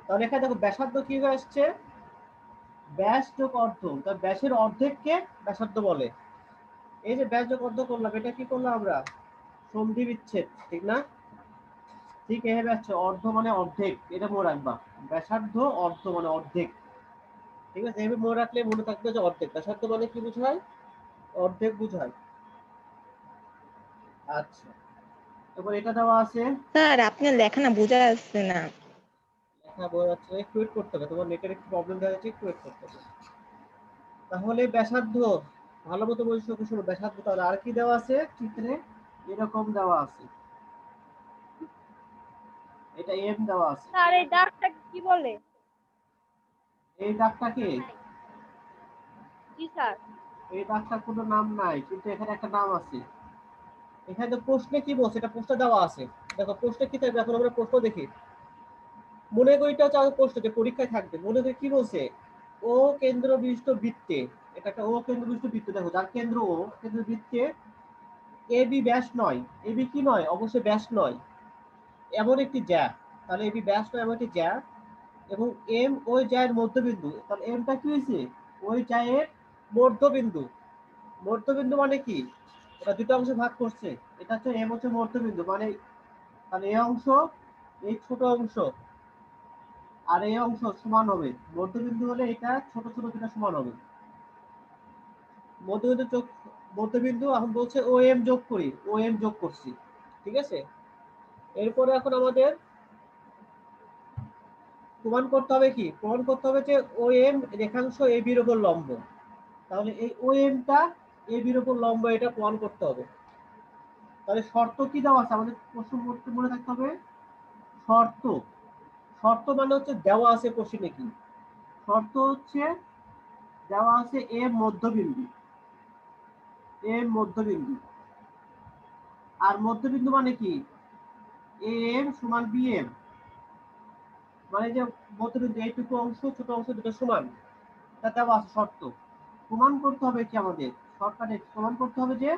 তাহলে এখানে দেখো ব্যাসার্ধ কি হয়ে আসছে, ব্যাস যোগ অর্ধ, তার ব্যাসের অর্ধেককে ব্যাসার্ধ বলে। এই যে ব্যাস যোগ অর্ধ করলাম, এটা কি করলাম আমরা, সন্ধি বিচ্ছেদ, ঠিক না? ঠিক এভাবে আসছে, অর্ধ মানে অর্ধেক, এটা মনে রাখবা, ব্যাসার্ধ অর্ধ মানে অর্ধেক, ঠিক আছে? এভাবে মনে রাখলে মনে থাকবে যে অর্ধেক, ব্যাসার্ধ মানে কি বোঝায়, অর্ধেক বোঝায়। আচ্ছা, এবার এটা দেওয়া আছে। স্যার আপনার লেখা না বোঝা যাচ্ছে না। লেখা বোঝা যাচ্ছে, একটু ওয়েট করতে হবে, তোমার নেটের একটু প্রবলেম দেখা যাচ্ছে, একটু ওয়েট করতে হবে। তাহলে ব্যাসার্ধ ভালো মতো বলছো, শোনো ব্যাসার্ধ, তাহলে আর কি দেওয়া আছে চিত্রে, এরকম দেওয়া আছে, এটা এম দেওয়া আছে। স্যার এই দাগটা কি বলে? এই দাগটা কি, জি স্যার। এই দাগটার কোনো নাম নাই, কিন্তু এখানে একটা নাম আছে। এখানে তো প্রশ্নে কি বলছে, এটা প্রশ্ন দেওয়া আছে, দেখো প্রশ্নে কি থাকবে, এখন আমরা প্রশ্ন দেখি। মনে করি এটা হচ্ছে প্রশ্ন, যে পরীক্ষায় থাকবে, মনে করি কি বলছে, ও কেন্দ্র বিশিষ্ট বৃত্তে, এটা একটা ও কেন্দ্র বিশিষ্ট বৃত্ত, দেখো যার কেন্দ্র ও কেন্দ্র বৃত্তে এ বি ব্যাস নয়, এ বি কি নয়, অবশ্যই ব্যাস নয়, এমন একটি জ্যা, তাহলে এ বি ব্যাস নয় এমন একটি জ্যা, এবং এম ওই জ্যায়ের মধ্যবিন্দু, তাহলে এমটা কি হয়েছে, ওই জ্যায়ের মধ্যবিন্দু। মধ্যবিন্দু মানে কি, এটা দুটো অংশে ভাগ করছে, এটা হচ্ছে এম হচ্ছে মধ্যবিন্দু, মানে তাহলে এই অংশ, এই ছোট অংশ আর এই অংশ সমান হবে, মধ্যবিন্দু হলে এটা ছোট ছোট দুটা সমান হবে। মধ্যবিন্দু যোগ, মধ্যবিন্দু এখন বলছে ও এম যোগ করি, ও এম যোগ করছি, ঠিক আছে? এরপরে এখন আমাদের প্রমাণ করতে হবে কি, প্রমাণ করতে হবে যে ও এম রেখাংশ এ বির উপর লম্ব, তাহলে এই ও এমটা এ বির উপর লম্ব, এটা প্রমাণ করতে হবে। তাহলে শর্ত কি দেওয়া আছে আমাদের, প্রশ্ন মনে থাকতে হবে, শর্ত, শর্ত মানে হচ্ছে দেওয়া আছে কোশ্চেনে কি, শর্ত হচ্ছে দেওয়া আছে এম মধ্যবিন্দু, এম মধ্যবিন্দু, আর মধ্যবিন্দু মানে কি, এ এম সমান বি এম, মানে যে মধ্যবিন্দু এইটুকু অংশ ছোট অংশ দুটো সমান, এটা দেওয়া আছে শর্ত। প্রমাণ করতে হবে কি আমাদের, শর্টকাটে প্রমাণ করতে হবে যে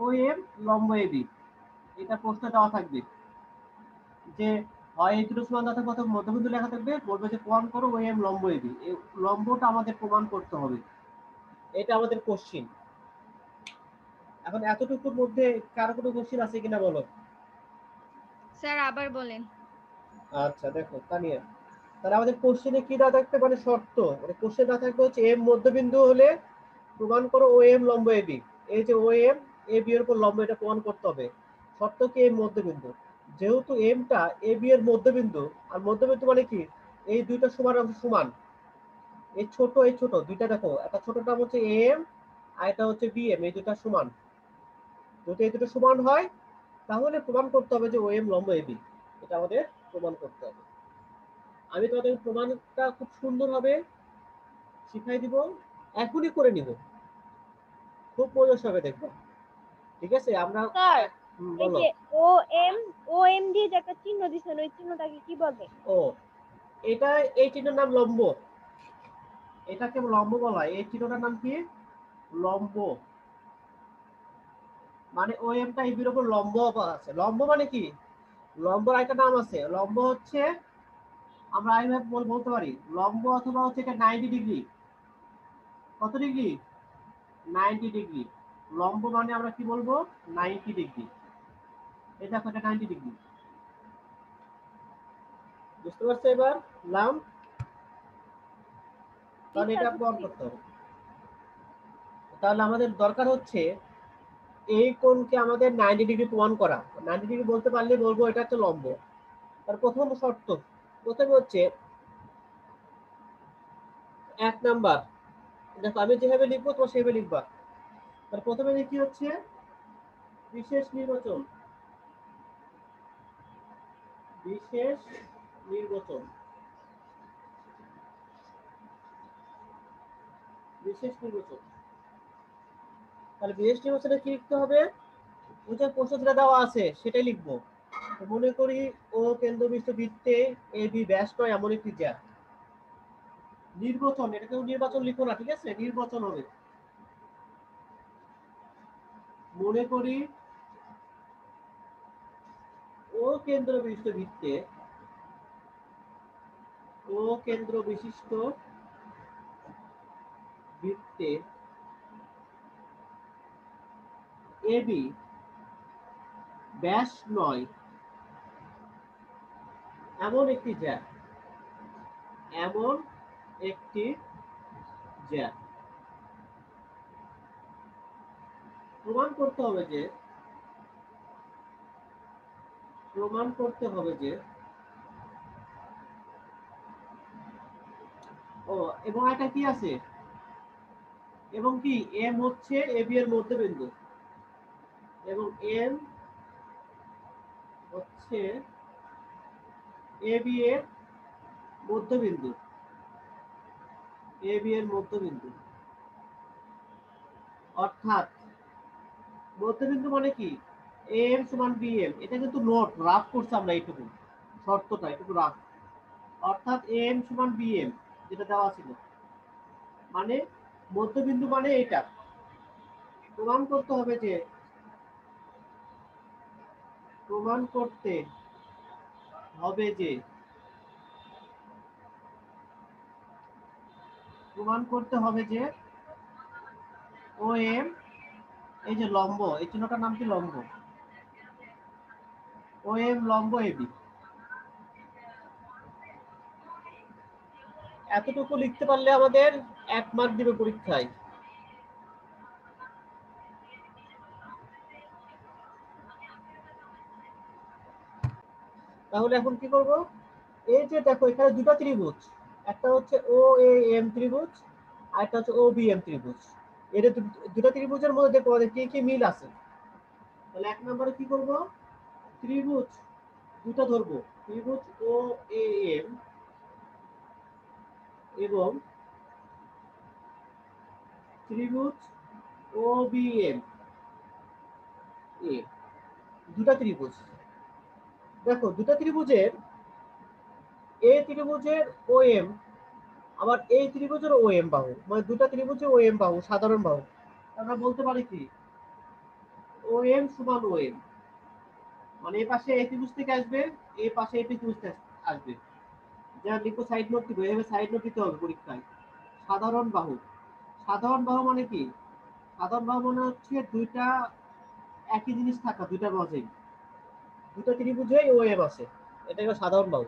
ও এম লম্ব এ বি, এটা প্রশ্ন দেওয়া থাকবে, যে হয় এই দুটো সমান দেওয়া থাকবে অথবা মধ্যবিন্দু লেখা থাকবে, বলবে যে প্রমাণ করো ও এম লম্ব এ বি, এই লম্বটা আমাদের প্রমাণ করতে হবে, এটা আমাদের কোশ্চিন। এখন এতটুকুর মধ্যে কার কোনো কোশ্চিন আছে কিনা বলো? স্যার আবার বলেন। আচ্ছা দেখো তানিয়া, তাহলে আমাদের কোশ্চেনে কি দেওয়া থাকতে মানে শর্ত, মানে কোশ্চেন দেওয়া থাকবে হচ্ছে এম মধ্যবিন্দু হলে প্রমাণ করো ও এম লম্ব এ বি, এই যে ও এম এ বি এর উপর লম্ব, এটা প্রমাণ করতে হবে। শর্ত কি এম মধ্যবিন্দু, যেহেতু এমটা এ বি এর মধ্যবিন্দু, আর মধ্যবিন্দু মানে কি, এই দুইটা সমান অংশ সমান, এই ছোট দুইটা দেখো, একটা ছোটটা হচ্ছে এম আর এটা হচ্ছে বি এম, এই দুইটা সমান, যদি এই দুটো সমান হয় তাহলে প্রমাণ করতে হবে যে ও এম লম্ব এ বি, এটা আমাদের প্রমাণ করতে হবে। আমি তোমাদের প্রমাণটা খুব সুন্দরভাবে শিখাই দিব, এখনই করে নিব, খুব মজার হবে দেখবো, ঠিক আছে? আমরা স্যার এই বলো। যে ও এম, ও এম দিয়ে যে একটা চিহ্ন দিছেন, ওই চিহ্নটাকে কি বলে? ও, এটা, এই চিহ্নের নাম লম্ব, এটাকে লম্ব বলা হয়, এই চিহ্নটার নাম কি, লম্ব, মানে ও এমটা এই বির উপর লম্ব আছে। লম্ব মানে কি, লম্বর একটা নাম আছে, লম্ব হচ্ছে আমরা এইভাবে বলতে পারি, লম্ব অথবা হচ্ছে এটা 90 ডিগ্রি, কত ডিগ্রি, 90 ডিগ্রি, লম্ব মানে আমরা কি বলবো, 90 ডিগ্রি, এই দেখো এটা 90 ডিগ্রি, বুঝতে পারছো এবার লাম, জি তাহলে স্যার, এটা প্রমাণ বুঝছি। করতে হবে। তাহলে আমাদের দরকার হচ্ছে এই কোণকে আমাদের 90 ডিগ্রি প্রমাণ করা, 90 ডিগ্রি বলতে পারলে বলবো এটা হচ্ছে লম্ব। তার প্রথম শর্ত, প্রথমে হচ্ছে 1 নাম্বার, দেখো আমি যেভাবে লিখবো তোমার সেভাবে লিখবা। তার প্রথমে কি হচ্ছে, বিশেষ নির্বাচন, বিশেষ নির্বাচন, বিশেষ নির্বাচন, তাহলে বিশেষ নির্বাচনে কি লিখতে হবে, ওই যে প্রশ্ন যেটা দেওয়া আছে সেটাই লিখবো। মনে করি ও কেন্দ্রবিষ্ট বৃত্তে এ বি ব্যাস নয় এমন একটি জ্যা, নির্বাচন, এটা কেউ নির্বাচন লিখো না, ঠিক আছে, নির্বাচন হবে। মনে করি ও কেন্দ্রবিষ্ট বৃত্তে ও কেন্দ্র বিশিষ্ট বৃত্তে এবি ব্যাস নয় এমন একটি জ্যা এমন একটি জ্যা প্রমাণ করতে হবে যে ও এবং এটা কি আছে এবং কি এম হচ্ছে এবি এর মধ্যবিন্দু এবং এম হচ্ছে এবি এর মধ্যবিন্দু অর্থাৎ মধ্যবিন্দু মানে কি এম সমান বিএম। এটা কিন্তু নোট রাফ করছে আমরা এইটুকু শর্তটা একটু রাফ। অর্থাৎ এম সমান বিএম যেটা দেওয়া ছিল, মানে মধ্যবিন্দু মানে এটা। প্রমাণ করতে হবে যে ও এম এই যে লম্ব, এই চিহ্নটার নাম কি লম্ব, ও এম লম্ব এবি। এতটুকু লিখতে পারলে আমাদের 1 মার্ক দিবে পরীক্ষায়। তাহলে এখন কি করব, এই যে দেখো এখানে দুটো ত্রিভুজ, একটা হচ্ছে ও এ এম ত্রিভুজ আর একটা হচ্ছে ও বি এম ত্রিভুজ। এর দুটো ত্রিভুজের মধ্যে দেখো কি কি মিল আছে। তাহলে 1 নম্বরে কি করব, ত্রিভুজ দুটো ধরবো, ত্রিভুজ ও এ এম এবং ত্রিভুজ ও বি এম এ, দুটো ত্রিভুজ। দেখো দুটো ত্রিভুজের এ ত্রিভুজের ও এম আবার এই ত্রিভুজের ও এম বাহু, মানে দুটো ত্রিভুজের ও এম বাহু সাধারণ বাহু। আমরা বলতে পারি কি ও এম সমান ও এম, মানে এই পাশে এই ত্রিভুজ থেকে আসবে, এই পাশে এই ত্রিভুজ থেকে আসবে। যা লিখো সাইড নোট দিব, এভাবে সাইড নোট দিতে হবে পরীক্ষায়। সাধারণ বাহু মানে কি, সাধারণ বাহু মানে হচ্ছে দুইটা একই জিনিস থাকা, দুইটা মাঝে দুটো ত্রিভুজেই ও এম আছে, এটা হলো সাধারণ বাহু।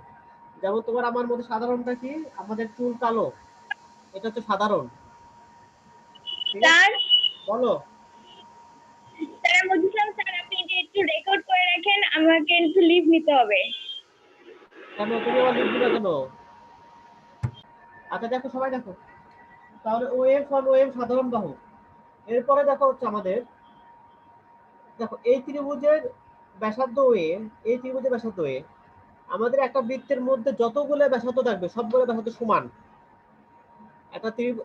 যেমন তোমার আমার মধ্যে সাধারণটা কি, আমাদের চুল কালো, এটা হচ্ছে সাধারণ। ঠিক আছে, স্যার বলো। স্যার বলছিলাম স্যার আপনি এটা একটু রেকর্ড করে রাখেন, আমাকে একটু লিভ নিতে হবে। কেন তুমি আবার লিখবি না কেন? আচ্ছা দেখো সবাই দেখো, তাহলে ও এম সমান ও এম সাধারণ বাহু। এরপরে দেখো হচ্ছে আমাদের, দেখো এই ত্রিভুজের ব্যাসার্ধ এ, এই ত্রিভুজের ব্যাসার্ধ এ, আমাদের একটা বৃত্তের মধ্যে যতগুলো ব্যাসার্ধ থাকবে সবগুলো ব্যাসার্ধ সমান।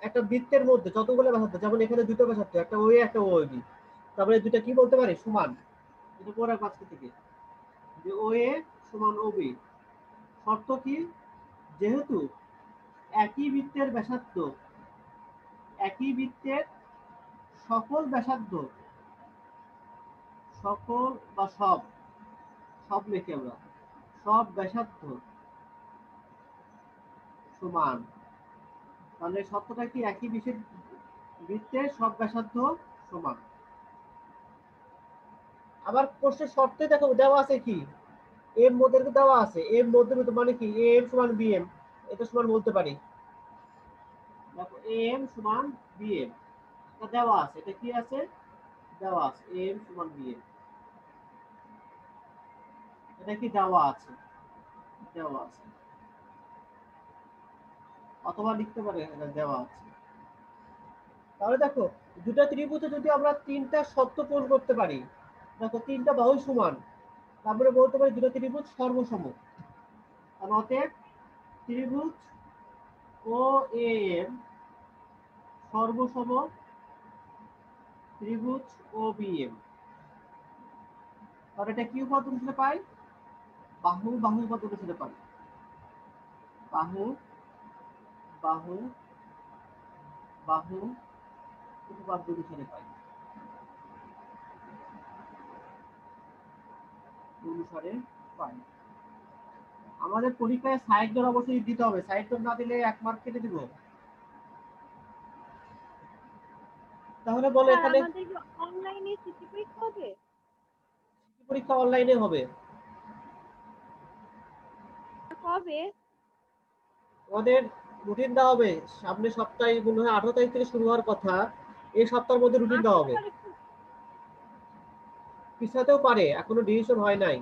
একটা বৃত্তের মধ্যে যতগুলো ব্যাসার্ধ, যেমন এখানে দুটো ব্যাসার্ধ, একটা ও এ একটা ও বি, তারপরে দুটো কি বলতে পারি সমান। এটা পরে পাঁচটা থেকে যে ও এ সমান ও বি। শর্ত কি, যেহেতু একই বৃত্তের ব্যাসার্ধ, একই বৃত্তের সকল ব্যাসার্ধ, সকল বা সব, সব লিখি আমরা, সব ব্যাসার্ধ সমান। তাহলে শর্তটা কি, একই বৃত্তের সব ব্যাসার্ধ সমান। আবার প্রশ্নের শর্তে দেখো দেওয়া আছে কি, এম মধ্যবিন্দু দেওয়া আছে, এম মধ্যবিন্দু মানে কি এম সমান বিএম, এটা সমান বলতে পারি। দেখো এম সমান বিএম এটা দেওয়া আছে, এটা কি আছে দেওয়া আছে, এম সমান বিএম এটা কি দেওয়া আছে, দেওয়া আছে, অথবা লিখতে পারে এটা দেওয়া আছে। তাহলে দেখো দুটো ত্রিভুজে যদি আমরা তিনটা শর্ত পূরণ করতে পারি, দেখো তিনটা বাহু সমান, তারপরে বলতে পারি দুটো ত্রিভুজ সর্বসম। অতএব ত্রিভুজ ও এম সর্বসম ত্রিভুজ ও বি এম। তাহলে এটা কি উপাদান হিসেবে পাই, বাহু বাহু উপাদান হিসেবে পাই, বাহু বাহু বাহু উপপাদ্য হিসেবে পাই, অনুসারে পাই। আমাদের পরীক্ষায় সাইড দর অবশ্যই দিতে হবে, সাইড দর না দিলে 1 মার্ক কেটে দিব। তাহলে বলো স্যার এখানে আমাদের কি অনলাইনে সিটি পরীক্ষা হবে? পরীক্ষা অনলাইনে হবে। কবে? আমাদের রুটিন দেওয়া হবে সামনের সপ্তাহে, মনে হয় 18 তারিখ থেকে শুরু হওয়ার কথা, এই সপ্তাহের মধ্যে রুটিন দেওয়া 18 হবে। তারিখ? পিছাতেও পারে, এখনো ডিসিশন হয় নাই।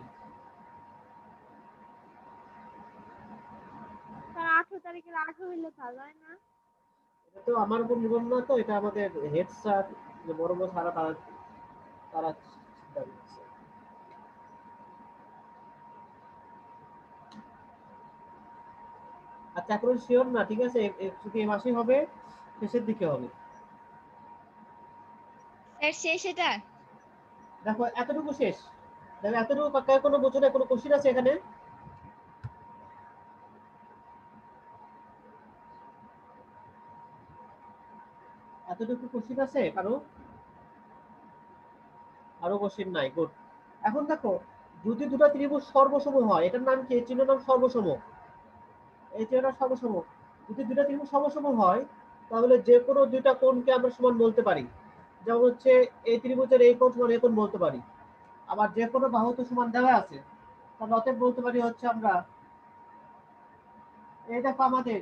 স্যার 18 তারিখের আগে হইলে ভালো হয় না? এটা তো আমার উপর নির্ভর না, তো এটা আমাদের হেড স্যার, যে বড় বড় সারা তারা তারা চিন্তা করছে। আচ্ছা এখনো শিওর না, ঠিক আছে, শুধু এই মাসেই হবে, শেষের দিকে হবে। স্যার শেষ এটা? দেখো এতটুকু শেষ, দেখো এতটুকু কার কোনো বোঝো কোনো কোশ্চিন আছে এখানে? এতটুকু কোশ্চিন আছে কারো? আরো কোশ্চিন নাই, গুড। এখন দেখো, যদি দুটো ত্রিভুজ সর্বসম হয়, এটার নাম কি? এই চিহ্নের নাম সর্বসম। এই চিহ্নটা সর্বসম। যদি দুটো ত্রিভুজ সমসম হয়, তাহলে যে কোনো দুইটা কোণকে আমরা সমান বলতে পারি। যেমন হচ্ছে এই ত্রিভুজের এই কোণ সমান এই কোণ বলতে পারি। আবার যে কোনো বাহু তো সমান দেওয়া আছে, তাহলে অতএব বলতে পারি হচ্ছে আমরা, এই দেখো আমাদের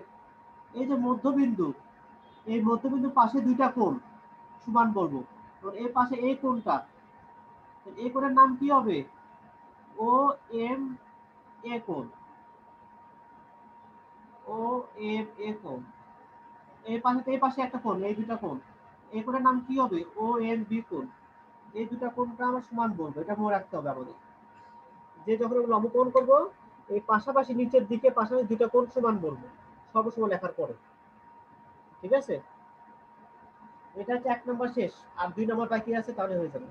এই যে মধ্যবিন্দু, এই মধ্যবিন্দুর পাশে দুইটা কোণ সমান বলবো। এই পাশে এই কোণটা, এই কোণের নাম কি হবে? ও এম এ কোণ। ও এম এ কোণ। এই পাশে একটা কোণ, এই দুটা কোণ, এই কোণের নাম কি হবে? ও এম বি কোণ। এই দুটা কোণটা আমরা সমান বলবো, এটা মনে রাখতে হবে আমাদের। যে যখন আমরা লম্বকোণ করবো, এই পাশাপাশি নিচের দিকে পাশাপাশি দুটা কোণ সমান বলবো সর্বসম লেখার পরে, ঠিক আছে? এটা হচ্ছে 1 নম্বর শেষ, আর 2 নম্বর বাকি আছে, তাহলে হয়ে যাবে।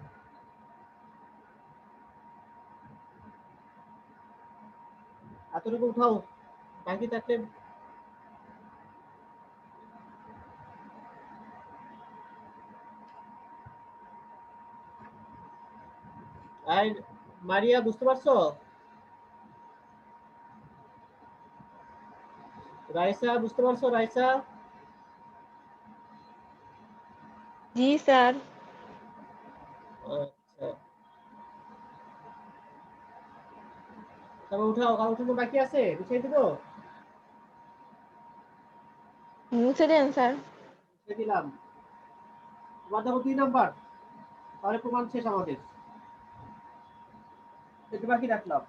এতটুকু উঠাও, বাকি থাকলে আর মারিয়া বুঝতে পারছো? রাইসা বুঝতে পারছো? রাইসা? জি স্যার। আচ্ছা, তবে উঠাও, আর উঠানো বাকি আছে, বুঝিয়ে দিব। মুছে দেন স্যার। বুঝিয়ে দিলাম। এবার দেখো 2 নাম্বার, তাহলে প্রমাণ শেষ আমাদের। এটা বাকি রাখলাম।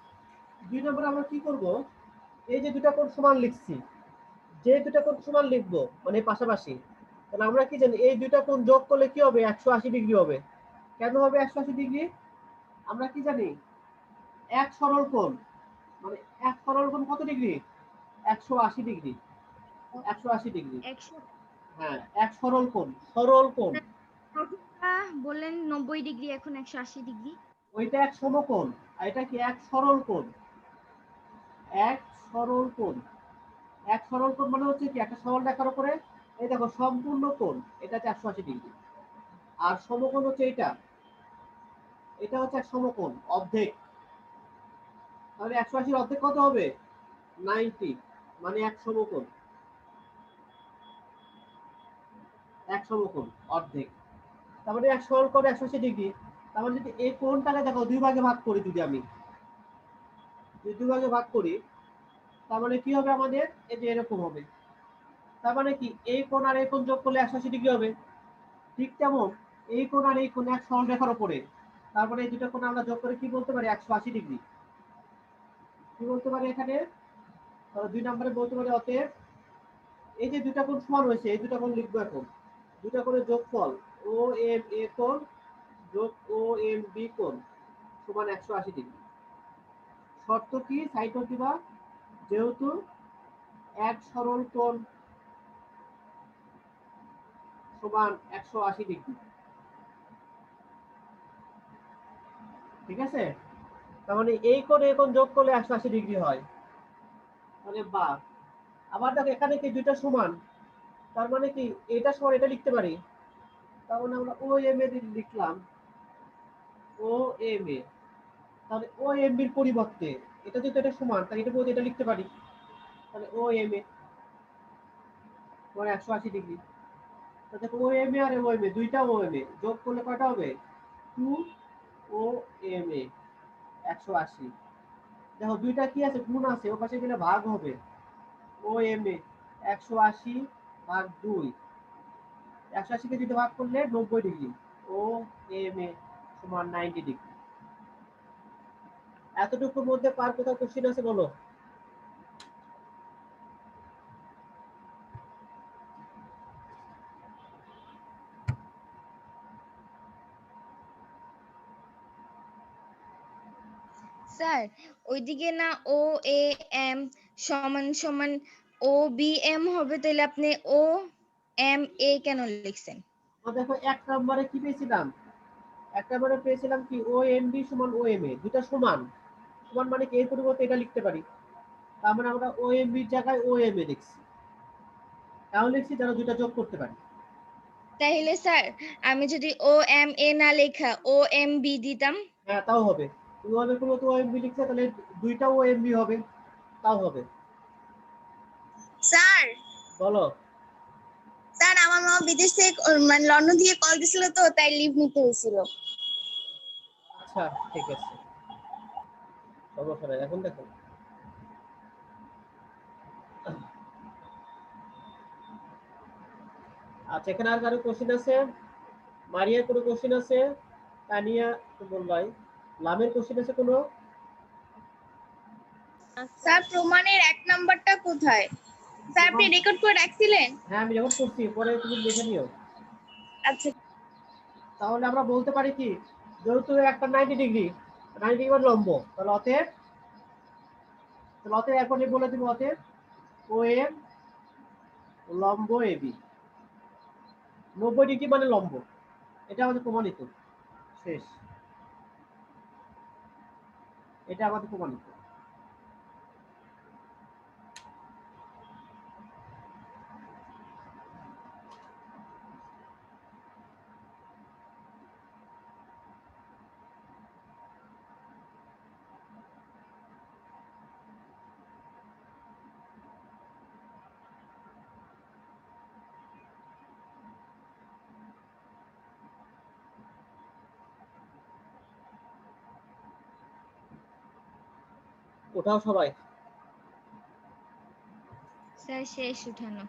2 নম্বরে আমরা কি করব? এই যে দুটা কোণ সমান লিখছি, যে দুটা কোণ সমান লিখবো মানে পাশাপাশি, তাহলে আমরা কি জানি এই দুটা কোণ যোগ করলে কি হবে? 180 ডিগ্রি হবে। কেন হবে 180 ডিগ্রি? আমরা কি জানি, এক সরল কোণ মানে এক সরল কোণ কত ডিগ্রি? 180 ডিগ্রি। 180 ডিগ্রি। 100। হ্যাঁ, এক সরল কোণ, সরল কোণ। প্রথমটা বললেন 90 ডিগ্রি, এখন 180 ডিগ্রি। ওইটা এক সমকোণ, আর এটা কি? এক সরল কোণ। এক সরল কোণ। এক সরল কোণ মানে হচ্ছে কি, একটা সরল রেখার উপরে এই দেখো সম্পূর্ণ কোণ, এটা হচ্ছে 180 ডিগ্রি। আর সমকোণ হচ্ছে এটা, এটা হচ্ছে এক সমকোণ অর্ধেক। তাহলে 180 অর্ধেক কত হবে? 90, মানে এক সমকোণ। এক সমকোণ অর্ধেক, তারপরে এক সরল কোণ 180 ডিগ্রি। তারপরে যদি এই কোণটাকে দেখো দুই ভাগে ভাগ করি, যদি আমি দুই ভাগে ভাগ করি, তার মানে কি হবে আমাদের? এই যে এরকম হবে। তার মানে কি, এই কোণ আর এই কোণ যোগ করলে 180 ডিগ্রি হবে। ঠিক তেমন এই কোণ আর এই কোণ এক সরল রেখার উপরে, তারপরে এই দুটো কোণ আমরা যোগ করে কি বলতে পারি? 180 ডিগ্রি। কি বলতে পারি এখানে? 2 নম্বরে বলতে পারি অতএব এই যে দুটা কোণ সমান হয়েছে, এই দুটা কোণ লিখবো এখন। দুটা কোণের যোগফল ও এম এ কোণ যোগ ও এম বি কোণ সমান 180 ডিগ্রি। শর্ত কি? সাইড দিবা, যেহেতু এক সরল কোণ সমান 180 ডিগ্রি, ঠিক আছে? তার মানে এই কোণ এই কোণ যোগ করলে 180 ডিগ্রি হয়। মানে বা, আবার দেখো এখানে কি দুইটা সমান, তার মানে কি এটা সমান এটা লিখতে পারি। তার মানে আমরা ও এম এ লিখলাম, ও এম এ। তাহলে ও এম বির পরিবর্তে এটা যেহেতু এটা সমান, তাই এটা বলতে এটা লিখতে পারি। তাহলে ও এম এ মানে 180 ডিগ্রি। তাহলে ও M A R O M A দুইটা ও এম এ যোগ করলে কয়টা হবে? 2 ও এম এ 180। দেখো দুইটা কি আছে? গুণ আছে, ও পাশে গেলে ভাগ হবে। ও এম এ 180 ভাগ 2, 180 কে দুইটা ভাগ করলে 90 ডিগ্রি। ও এম এ সমান 90 ডিগ্রি। এতটুকুর মধ্যে কার কোথাও কোশ্চেন আছে বলো? স্যার ওইদিকে না ও এ এম সমান সমান ও বি এম হবে, তাহলে আপনি ও এম এ কেন লিখছেন? দেখো 1 নম্বরে কি পেয়েছিলাম? 1 নম্বরে পেয়েছিলাম কি ও এম বি সমান ও এম এ, দুটা সমান। সমান মানে কি এর পরিবর্তে এটা লিখতে পারি। তার মানে আমরা ও এম বির জায়গায় ও এম এ লিখছি। তাহলে লিখছি যেন দুটা যোগ করতে পারি। তাহলে স্যার আমি যদি ও এম এ না লেখা ও এম বি দিতাম? হ্যাঁ তাও হবে। তুমি ওদের পরিবর্তে ও এম বি লিখছে, তাহলে দুইটা ও এম বি হবে, তাও হবে। স্যার বলো। স্যার আমার মা বিদেশ থেকে মানে লন্ডন থেকে কল দিছিল, তো তাই লিভ নিতে হয়েছিল। আচ্ছা ঠিক আছে, সমস্যা নাই। এখন দেখো আচ্ছা, এখানে আর কারো কোশ্চেন আছে? মারিয়ার কোনো কোশ্চেন আছে? তানিয়া তো বললাই। লামের কোশ্চেন আছে কোনো? স্যার প্রমাণের 1 নাম্বারটা কোথায়? স্যার আপনি রেকর্ড করে রাখছিলেন? হ্যাঁ আমি যখন করছি, পরে তুমি দেখে নিও। আচ্ছা তাহলে আমরা বলতে পারি কি, যেহেতু একটা 90 ডিগ্রি, 90 ডিগ্রি লম্ব, তাহলে অতএব এখন বলে দিব অতএব ও এম লম্ব এ বি 90 ডিগ্রি মানে লম্ব। এটা আমাদের প্রমাণিত। শেষ, এটা আমাদের প্রমাণিত। ওটাও সবাই। স্যার শেষ উঠানো।